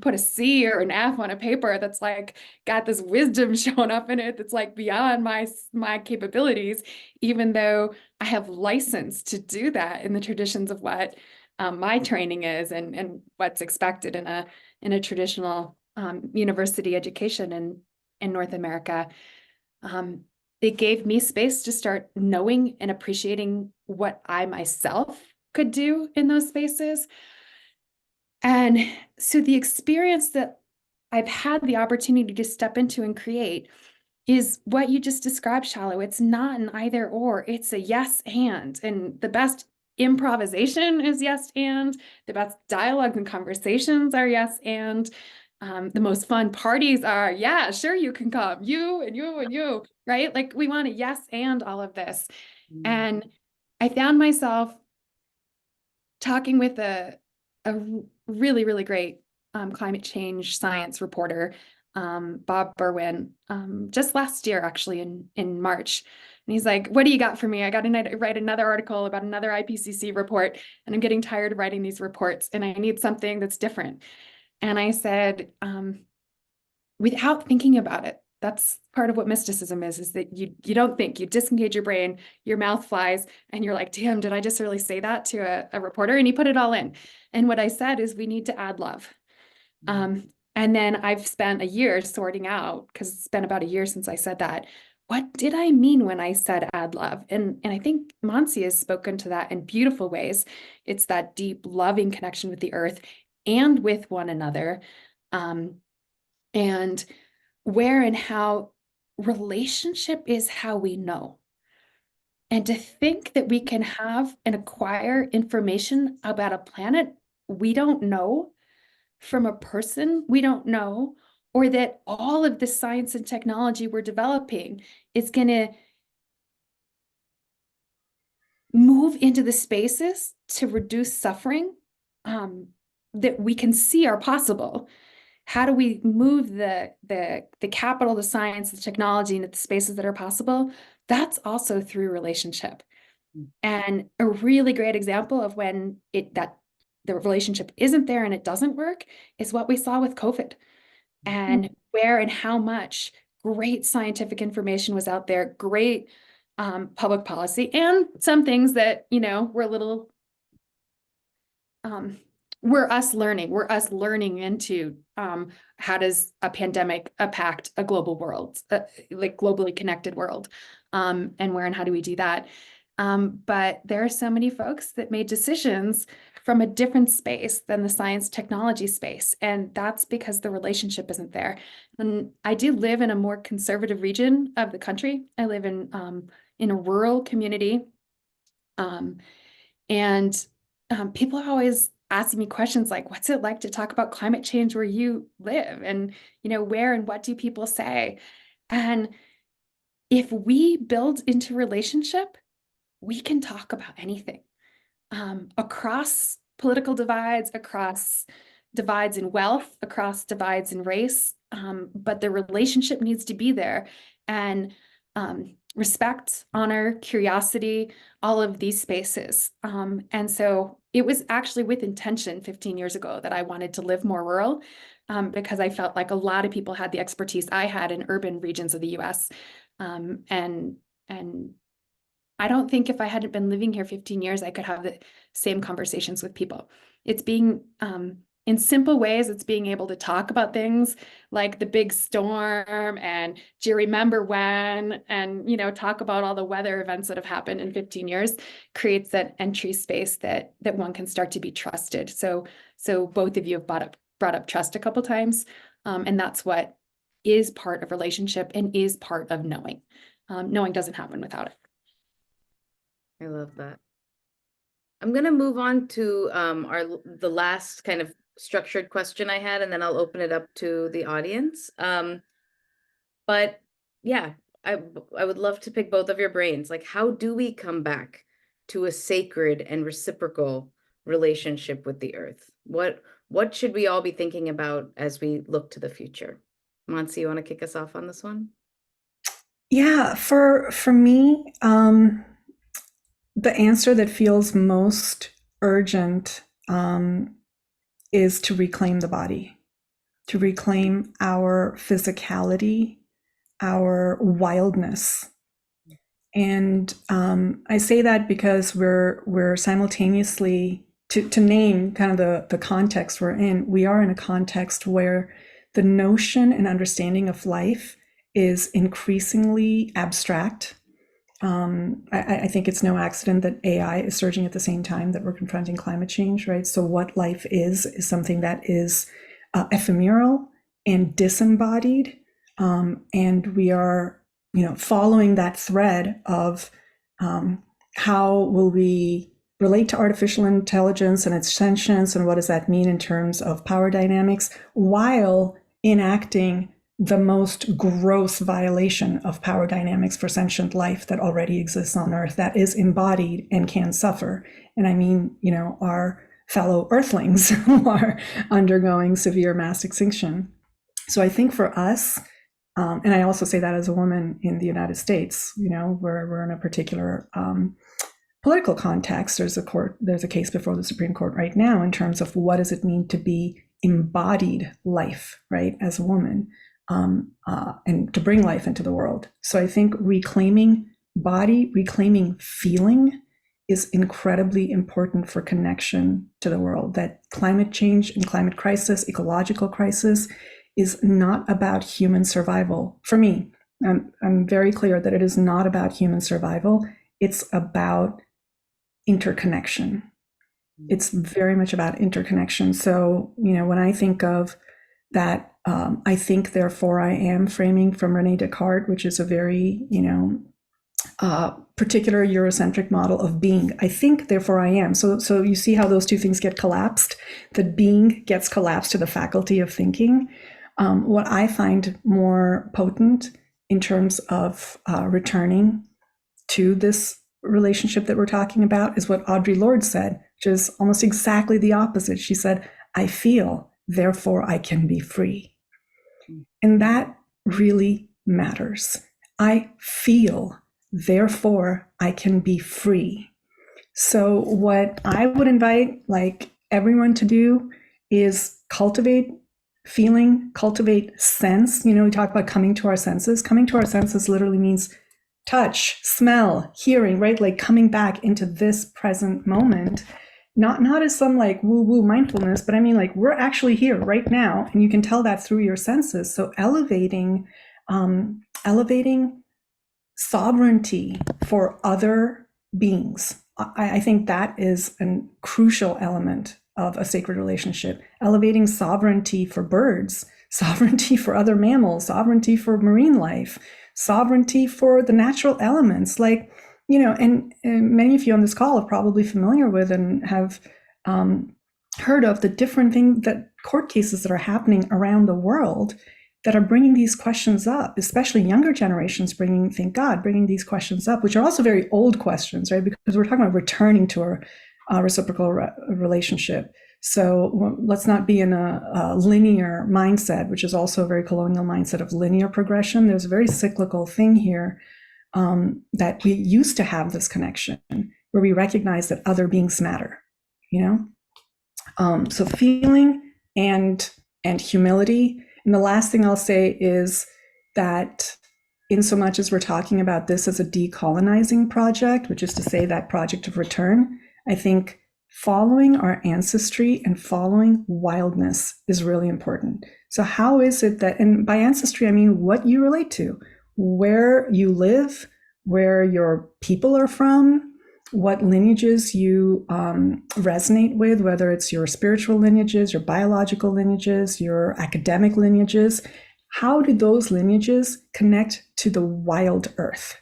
put a C or an F on a paper that's like got this wisdom showing up in it that's like beyond my capabilities, even though I have license to do that in the traditions of what my training is and what's expected in a traditional university education in North America. It gave me space to start knowing and appreciating what I myself could do in those spaces. And so the experience that I've had the opportunity to step into and create is what you just described, Shalu. It's not an either or, it's a yes and. And the best improvisation is yes and. The best dialogues and conversations are yes and. The most fun parties are, yeah, sure, you can come, you and you and you, right? Like we want to yes and all of this. And I found myself talking with a really, really great climate change science reporter, Bob Berwin, just last year, actually in March. And he's like, what do you got for me? I got to write another article about another IPCC report, and I'm getting tired of writing these reports, and I need something that's different. And I said, without thinking about it, that's part of what mysticism is that you don't think, you disengage your brain, your mouth flies, and you're like, damn, did I just really say that to a reporter? And you put it all in. And what I said is we need to add love. And then I've spent a year sorting out, because it's been about a year since I said that. What did I mean when I said add love? And I think Mansi has spoken to that in beautiful ways. It's that deep, loving connection with the earth and with one another. And where and how relationship is how we know. And to think that we can have and acquire information about a planet we don't know from a person we don't know, or that all of the science and technology we're developing is going to move into the spaces to reduce suffering that we can see are possible. How do we move the capital, the science, the technology into the spaces that are possible? That's also through relationship. And a really great example of when that the relationship isn't there and it doesn't work is what we saw with COVID, and where and how much great scientific information was out there, great public policy, and some things that, were a little, we're us learning into how does a pandemic impact a global world, like globally connected world, and where and how do we do that? But there are so many folks that made decisions from a different space than the science technology space. And that's because the relationship isn't there. And I do live in a more conservative region of the country. I live in a rural community. And people are always asking me questions like, what's it like to talk about climate change where you live? And, where and what do people say? And if we build into relationship, we can talk about anything, across political divides, across divides in wealth, across divides in race. But the relationship needs to be there. And respect, honor, curiosity, all of these spaces. And so it was actually with intention 15 years ago that I wanted to live more rural, because I felt like a lot of people had the expertise I had in urban regions of the US. And I don't think if I hadn't been living here 15 years, I could have the same conversations with people. It's being, in simple ways, it's being able to talk about things like the big storm and do you remember when, and, talk about all the weather events that have happened in 15 years creates that entry space that one can start to be trusted. So both of you have brought up trust a couple times. And that's what is part of relationship and is part of knowing. Knowing doesn't happen without it. I love that. I'm going to move on to the last kind of structured question I had, and then I'll open it up to the audience. But yeah, I would love to pick both of your brains. Like, how do we come back to a sacred and reciprocal relationship with the earth? What should we all be thinking about as we look to the future? Mansi, you want to kick us off on this one? Yeah, for me, the answer that feels most urgent is to reclaim the body, to reclaim our physicality, our wildness. And I say that because we're simultaneously, to name kind of the context we're in, we are in a context where the notion and understanding of life is increasingly abstract. I think it's no accident that AI is surging at the same time that we're confronting climate change, right? So what life is something that is ephemeral and disembodied, and we are, following that thread of how will we relate to artificial intelligence and its sentience, and what does that mean in terms of power dynamics, while enacting the most gross violation of power dynamics for sentient life that already exists on Earth, that is embodied and can suffer. And I mean, our fellow Earthlings who are undergoing severe mass extinction. So I think for us, and I also say that as a woman in the United States, we're in a particular political context. There's a case before the Supreme Court right now in terms of what does it mean to be embodied life, right, as a woman. And to bring life into the world. So I think reclaiming body, reclaiming feeling is incredibly important for connection to the world. That climate change and climate crisis, ecological crisis, is not about human survival. For me, I'm very clear that it is not about human survival. It's about interconnection. It's very much about interconnection. So, when I think of that, I think, therefore I am framing from Rene Descartes, which is a very, particular Eurocentric model of being. I think, therefore I am. So you see how those two things get collapsed? The being gets collapsed to the faculty of thinking. What I find more potent in terms of returning to this relationship that we're talking about is what Audre Lorde said, which is almost exactly the opposite. She said, I feel, therefore I can be free. And that really matters. I feel, therefore I can be free. So what I would invite like everyone to do is cultivate feeling, cultivate sense. You know, we talk about coming to our senses. Coming to our senses literally means touch, smell, hearing, right? Like coming back into this present moment, not as some like woo-woo mindfulness, but I mean like we're actually here right now, and you can tell that through your senses. So elevating sovereignty for other beings. I think that is a crucial element of a sacred relationship. Elevating sovereignty for birds, sovereignty for other mammals, sovereignty for marine life, sovereignty for the natural elements. Like, you know, and many of you on this call are probably familiar with and have heard of the different things, that court cases that are happening around the world that are bringing these questions up, especially younger generations bringing, thank God, bringing these questions up, which are also very old questions, right? Because we're talking about returning to a reciprocal relationship. So let's not be in a linear mindset, which is also a very colonial mindset of linear progression. There's a very cyclical thing here, that we used to have this connection where we recognize that other beings matter, you know? So feeling and humility. And the last thing I'll say is that in so much as we're talking about this as a decolonizing project, which is to say that project of return, I think following our ancestry and following wildness is really important. So how is it that, and by ancestry, I mean what you relate to, where you live, where your people are from, what lineages you resonate with, whether it's your spiritual lineages, your biological lineages, your academic lineages. How do those lineages connect to the wild earth?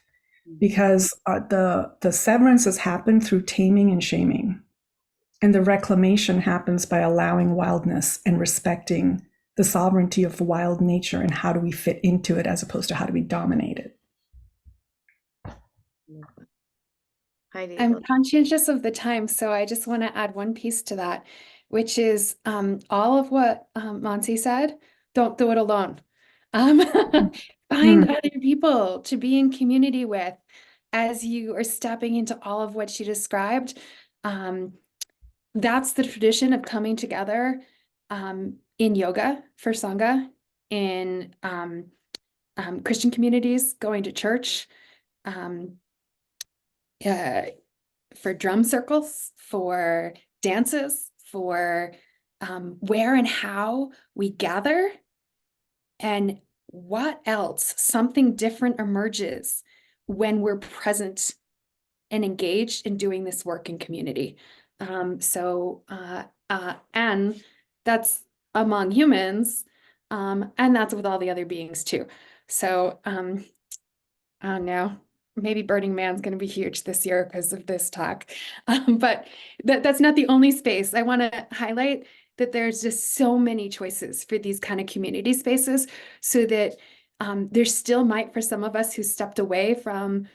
Because the severance has happened through taming and shaming. And the reclamation happens by allowing wildness and respecting the sovereignty of wild nature, and how do we fit into it as opposed to how do we dominate it. Heidi, I'm conscientious of the time, so I just want to add one piece to that, which is all of what Mansi said. Don't do it alone. Find other people to be in community with as you are stepping into all of what she described. That's the tradition of coming together in yoga for Sangha, in Christian communities, going to church, for drum circles, for dances, for where and how we gather, and what else, something different emerges when we're present and engaged in doing this work in community. And that's among humans, and that's with all the other beings too. So I don't know. Maybe Burning Man's going to be huge this year because of this talk. But that's not the only space. I want to highlight that there's just so many choices for these kind of community spaces, so that there still might, for some of us who stepped away from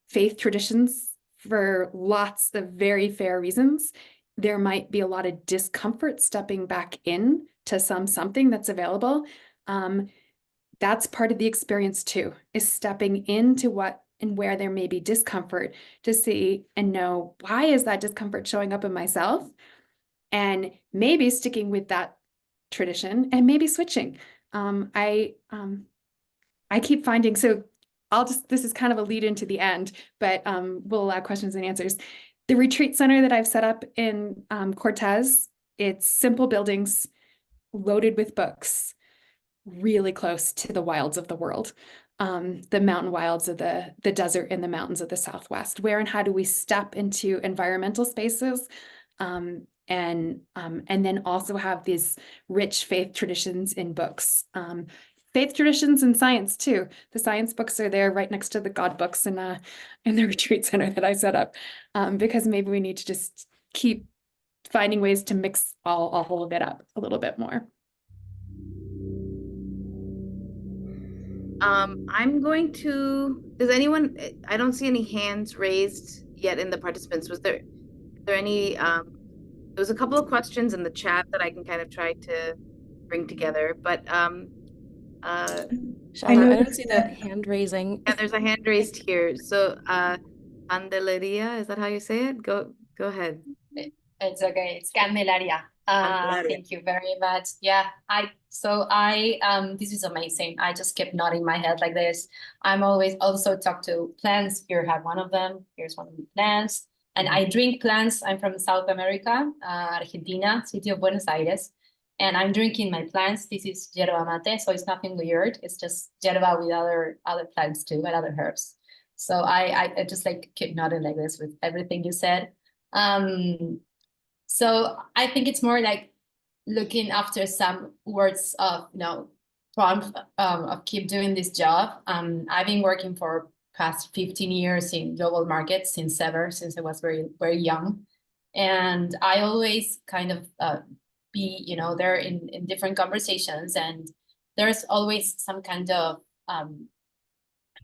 faith traditions for lots of very fair reasons, there might be a lot of discomfort stepping back in to something that's available. That's part of the experience too, is stepping into what and where there may be discomfort, to see and know, why is that discomfort showing up in myself? And maybe sticking with that tradition and maybe switching. I keep finding, so this is kind of a lead into the end, but we'll allow questions and answers. The retreat center that I've set up in Cortez, it's simple buildings loaded with books, really close to the wilds of the world, the mountain wilds of the desert and the mountains of the Southwest. Where and how do we step into environmental spaces, and then also have these rich faith traditions in books, faith traditions and science too. The science books are there right next to the God books in the retreat center that I set up, because maybe we need to just keep finding ways to mix all of it up a little bit more. I'm going to, does anyone, I don't see any hands raised yet in the participants. Was there any, there was a couple of questions in the chat that I can kind of try to bring together, but Shalu, I don't see the hand raising. yeah, there's a hand raised here. So Candelaria, is that how you say it? Go ahead. It's okay. It's Candelaria. Candelaria. Thank you very much. Yeah, this is amazing. I just kept nodding my head like this. I'm always also talk to plants. Here have one of them. Here's one of the plants. And I drink plants. I'm from South America, Argentina, city of Buenos Aires. And I'm drinking my plants. This is yerba mate, so it's nothing weird. It's just yerba with other plants too, and other herbs. So I just like keep nodding like this with everything you said. So I think it's more like looking after some words of, prompt of keep doing this job. I've been working for past 15 years in global markets since I was very, very young. And I always kind of be, there in different conversations, and there's always some kind of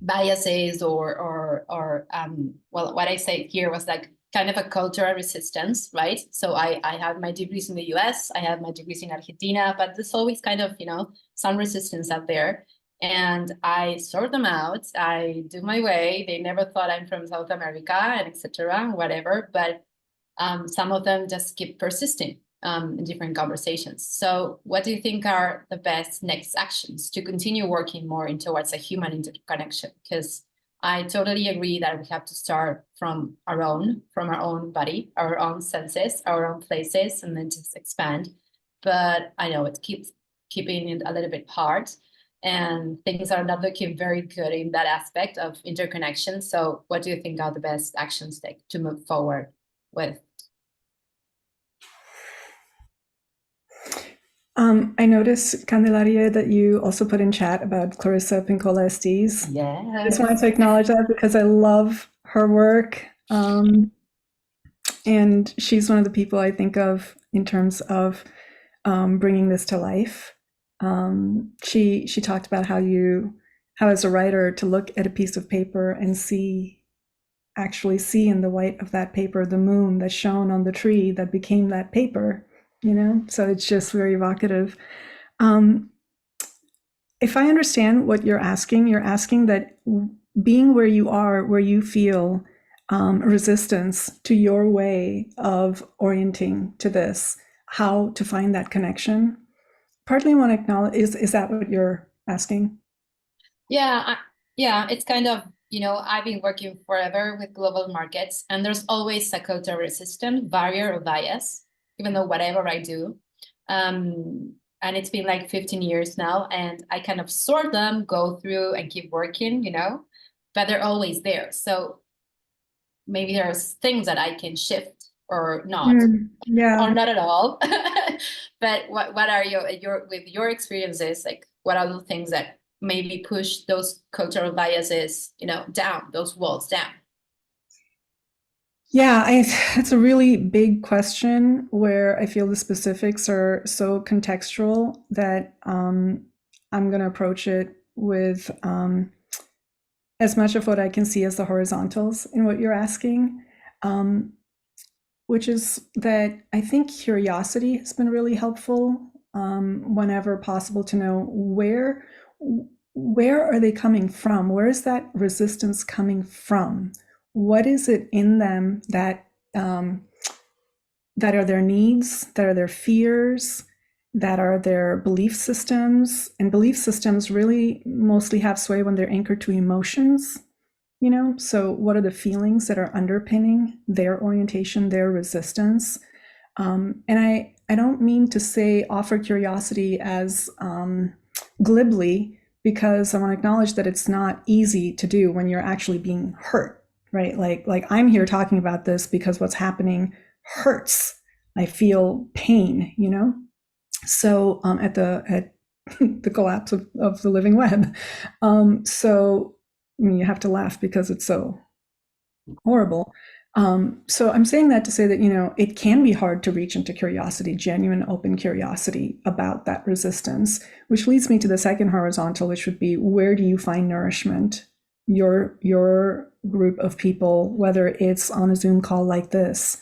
biases or well, what I said here was like kind of a cultural resistance, right? So I have my degrees in the US, I have my degrees in Argentina, but there's always kind of, some resistance out there. And I sort them out, I do my way. They never thought I'm from South America and etc. whatever, but some of them just keep persisting in different conversations. So what do you think are the best next actions to continue working more towards a human interconnection? Because I totally agree that we have to start from our own body, our own senses, our own places, and then just expand. But I know it keeps keeping it a little bit hard, and things are not looking very good in that aspect of interconnection. So what do you think are the best actions to move forward with? I noticed, Candelaria, that you also put in chat about Clarissa Pinkola Estes. Yeah. I just wanted to acknowledge that because I love her work. And she's one of the people I think of in terms of bringing this to life. She talked about how as a writer to look at a piece of paper and actually see in the white of that paper the moon that shone on the tree that became that paper. So it's just very evocative. If I understand what you're asking that being where you are, where you feel resistance to your way of orienting to this, how to find that connection. Partly I want to acknowledge, is that what you're asking? Yeah, it's kind of, I've been working forever with global markets, and there's always a cultural resistance, barrier or bias, even though whatever I do. And it's been like 15 years now, and I kind of sort them, go through and keep working, but they're always there. So maybe there's things that I can shift or not, or not at all. But what are with your experiences, like what are the things that maybe push those cultural biases, down, those walls down? Yeah, it's a really big question where I feel the specifics are so contextual that I'm going to approach it with as much of what I can see as the horizontals in what you're asking, which is that I think curiosity has been really helpful whenever possible to know where are they coming from? Where is that resistance coming from? What is it in them that are their needs, that are their fears, that are their belief systems? And belief systems really mostly have sway when they're anchored to emotions, So what are the feelings that are underpinning their orientation, their resistance? And I don't mean to say offer curiosity as glibly, because I want to acknowledge that it's not easy to do when you're actually being hurt. Right? Like I'm here talking about this because what's happening hurts. I feel pain, So at the collapse of the living web. So I mean, you have to laugh because it's so horrible. So I'm saying that to say that, it can be hard to reach into curiosity, genuine, open curiosity about that resistance, which leads me to the second horizontal, which would be, where do you find nourishment? Your group of people, whether it's on a Zoom call like this,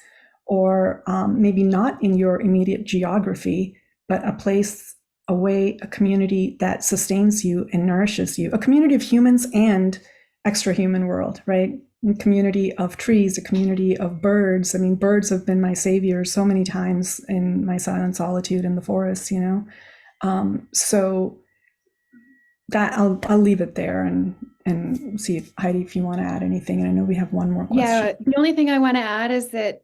or maybe not in your immediate geography, but a place, a way, a community that sustains you and nourishes you, a community of humans and extra-human world, right? A community of trees, a community of birds. I mean, birds have been my saviors so many times in my silent solitude in the forest, So that I'll leave it there and see if Heidi, if you want to add anything. And I know we have one more question. Yeah, the only thing I want to add is that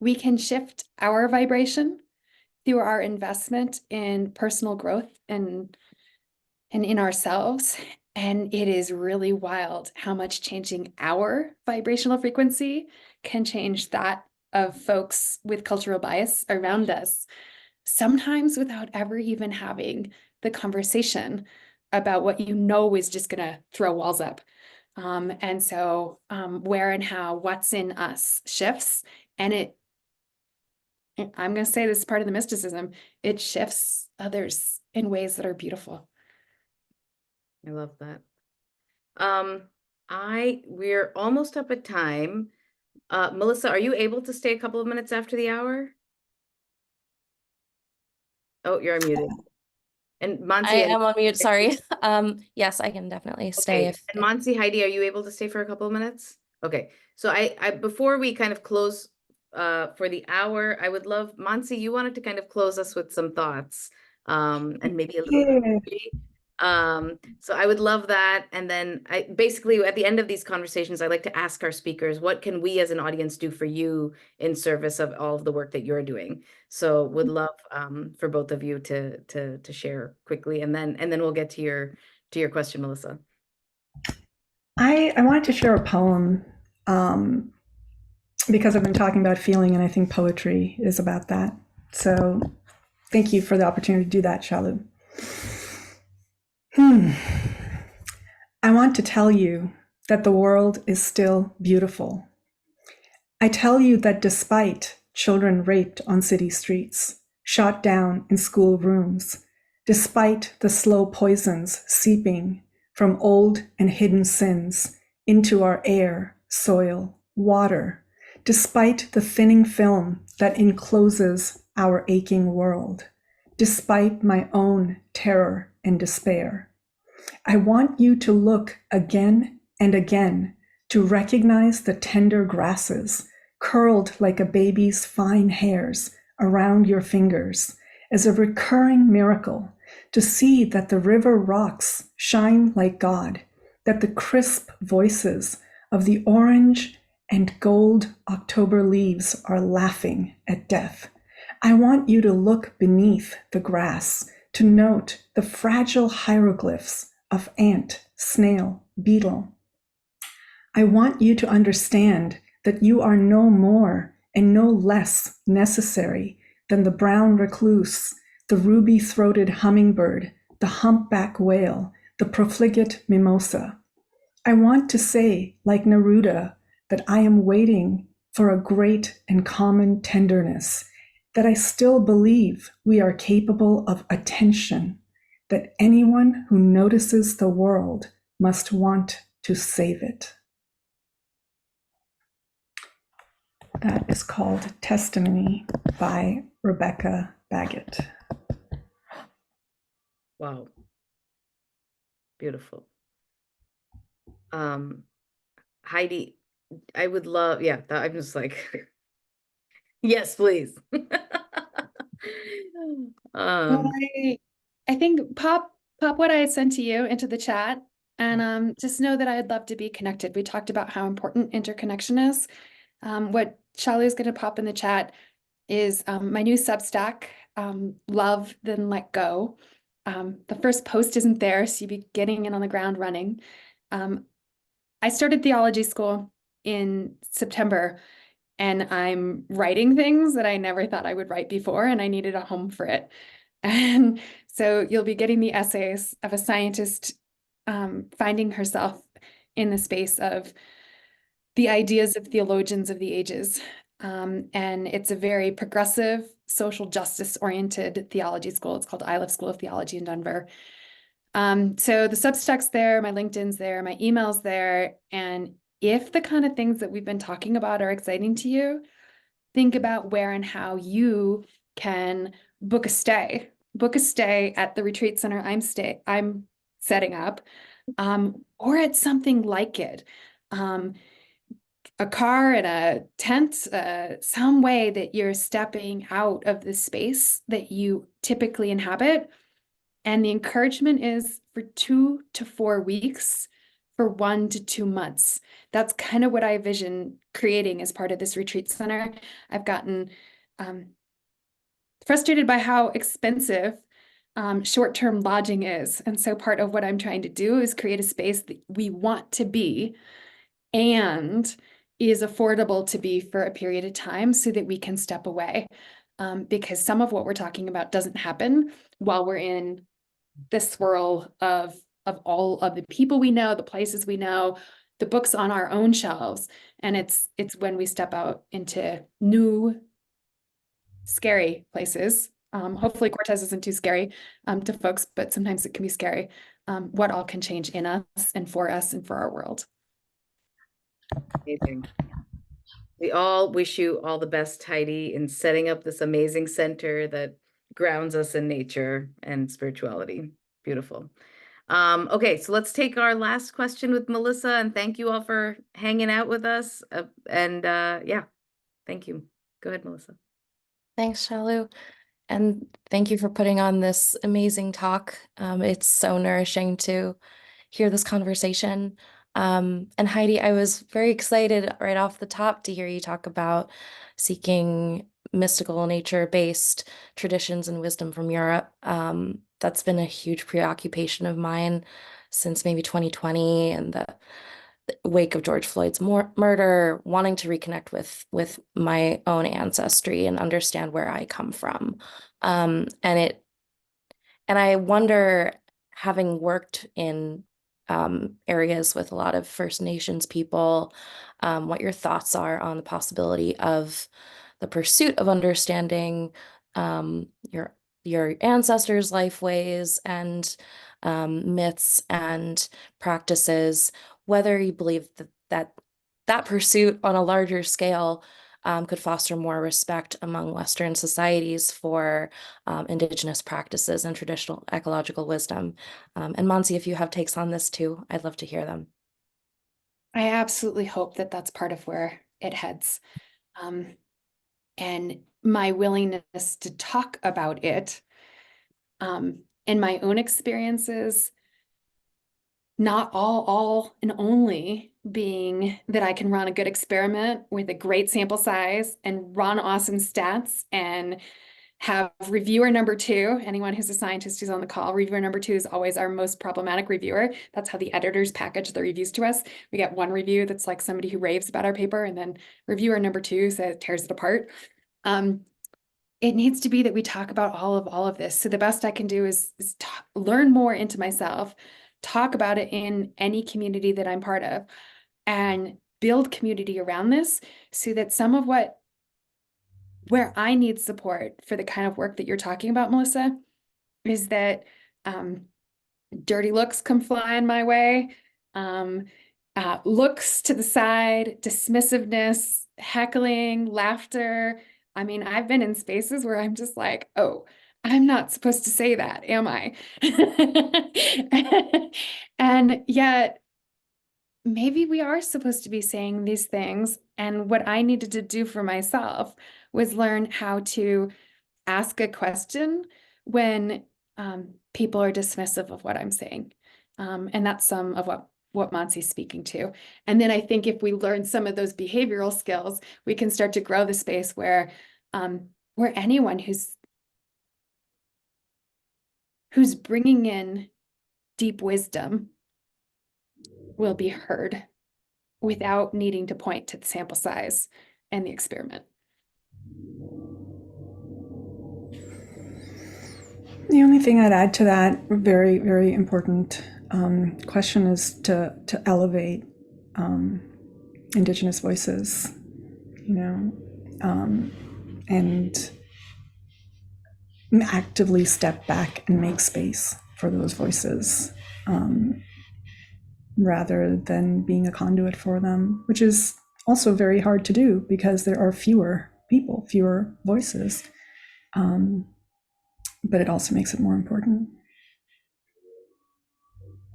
we can shift our vibration through our investment in personal growth and in ourselves. And it is really wild how much changing our vibrational frequency can change that of folks with cultural bias around us, sometimes without ever even having the conversation about what is just going to throw walls up. And so where and how what's in us shifts, and I'm going to say this is part of the mysticism, it shifts others in ways that are beautiful. I love that. We're almost up at time. Melissa, are you able to stay a couple of minutes after the hour? Oh, you're unmuted. And Mansi, I am on mute, sorry. Yes, I can definitely stay. okay. And Mansi, Heidi, are you able to stay for a couple of minutes? Okay. So I before we kind of close for the hour, I would love, Mansi, you wanted to kind of close us with some thoughts and maybe a little poetry. So I would love that. And then I basically at the end of these conversations, I like to ask our speakers, what can we as an audience do for you in service of all of the work that you're doing? So would love for both of you to share quickly, and then we'll get to your question, Melissa. I wanted to share a poem because I've been talking about feeling, and I think poetry is about that. So thank you for the opportunity to do that, Shalu. I want to tell you that the world is still beautiful. I tell you that despite children raped on city streets, shot down in school rooms, despite the slow poisons seeping from old and hidden sins into our air, soil, water, despite the thinning film that encloses our aching world, despite my own terror and despair, I want you to look again and again to recognize the tender grasses curled like a baby's fine hairs around your fingers as a recurring miracle, to see that the river rocks shine like God, that the crisp voices of the orange and gold October leaves are laughing at death. I want you to look beneath the grass to note the fragile hieroglyphs of ant, snail, beetle. I want you to understand that you are no more and no less necessary than the brown recluse, the ruby-throated hummingbird, the humpback whale, the profligate mimosa. I want to say, like Neruda, that I am waiting for a great and common tenderness, that I still believe we are capable of attention, that anyone who notices the world must want to save it. That is called Testimony by Rebecca Baggett. Wow. Beautiful. Heidi, I would love, yeah, I'm just like, yes, please. I think pop what I sent to you into the chat, and just know that I'd love to be connected. We talked about how important interconnection is. What Shalu is going to pop in the chat is my new Substack, Love Then Let Go. The first post isn't there, so you'd be getting in on the ground running. I started theology school in September, and I'm writing things that I never thought I would write before, and I needed a home for it. And So you'll be getting the essays of a scientist finding herself in the space of the ideas of theologians of the ages. And it's a very progressive, social justice oriented theology school. It's called Iliff School of Theology in Denver. So the Substack's there, my LinkedIn's there, my email's there. And if the kind of things that we've been talking about are exciting to you, think about where and how you can book a stay at the retreat center I'm setting up, or at something like it. A car and a tent, some way that you're stepping out of the space that you typically inhabit. And the encouragement is for 2 to 4 weeks, for 1 to 2 months. That's kind of what I envision creating as part of this retreat center. I've gotten frustrated by how expensive short-term lodging is. And so part of what I'm trying to do is create a space that we want to be and is affordable to be for a period of time so that we can step away. Because some of what we're talking about doesn't happen while we're in the swirl of all of the people we know, the places we know, the books on our own shelves. And it's when we step out into new, scary places. Hopefully Cortez isn't too scary to folks, but sometimes it can be scary. What all can change in us and for our world. Amazing. We all wish you all the best, Heidi, in setting up this amazing center that grounds us in nature and spirituality. Beautiful. Okay, so let's take our last question with Melissa, and thank you all for hanging out with us. Yeah, thank you. Go ahead, Melissa. Thanks, Shalu. And thank you for putting on this amazing talk. It's so nourishing to hear this conversation. And Heidi, I was very excited right off the top to hear you talk about seeking mystical nature-based traditions and wisdom from Europe. That's been a huge preoccupation of mine since maybe 2020 and the wake of George Floyd's murder, wanting to reconnect with my own ancestry and understand where I come from. And I wonder, having worked in areas with a lot of First Nations people, what your thoughts are on the possibility of the pursuit of understanding your ancestors' life ways and myths and practices, whether you believe that pursuit on a larger scale could foster more respect among Western societies for Indigenous practices and traditional ecological wisdom. And Mansi, if you have takes on this too, I'd love to hear them. I absolutely hope that that's part of where it heads. And my willingness to talk about it in my own experiences, not all and only being that I can run a good experiment with a great sample size and run awesome stats and have reviewer number 2. Anyone who's a scientist who's on the call, reviewer number 2 is always our most problematic reviewer. That's how the editors package the reviews to us. We get one review that's like somebody who raves about our paper, and then reviewer number 2 says tears it apart. It needs to be that we talk about all of this. So the best I can do is learn more into myself, talk about it in any community that I'm part of, and build community around this so that some of where I need support for the kind of work that you're talking about, Melissa, is that dirty looks come flying my way, looks to the side, dismissiveness, heckling, laughter. I mean, I've been in spaces where I'm just like, oh, I'm not supposed to say that, am I? And yet, maybe we are supposed to be saying these things. And what I needed to do for myself was learn how to ask a question when people are dismissive of what I'm saying. And that's some of what Mansi's speaking to. And then I think if we learn some of those behavioral skills, we can start to grow the space where anyone who's bringing in deep wisdom will be heard without needing to point to the sample size and the experiment. The only thing I'd add to that very, very important question is to elevate Indigenous voices, and actively step back and make space for those voices, rather than being a conduit for them, which is also very hard to do because there are fewer people, fewer voices. But it also makes it more important.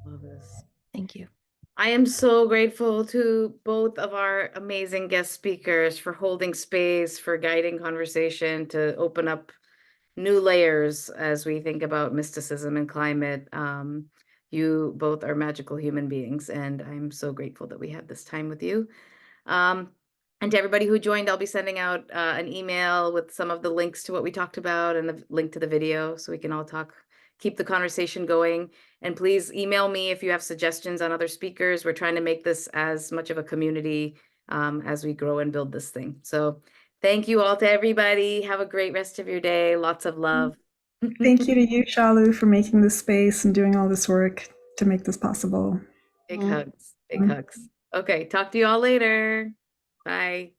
Love this. Thank you. I am so grateful to both of our amazing guest speakers for holding space, for guiding conversation, to open up new layers as we think about mysticism and climate. You both are magical human beings, and I'm so grateful that we had this time with you. And to everybody who joined, I'll be sending out an email with some of the links to what we talked about and the link to the video so we can all keep the conversation going. And please email me if you have suggestions on other speakers. We're trying to make this as much of a community as we grow and build this thing. So thank you all to everybody. Have a great rest of your day. Lots of love. Thank you to you, Shalu, for making this space and doing all this work to make this possible. Big hugs. Big hugs. Okay, talk to you all later. Bye.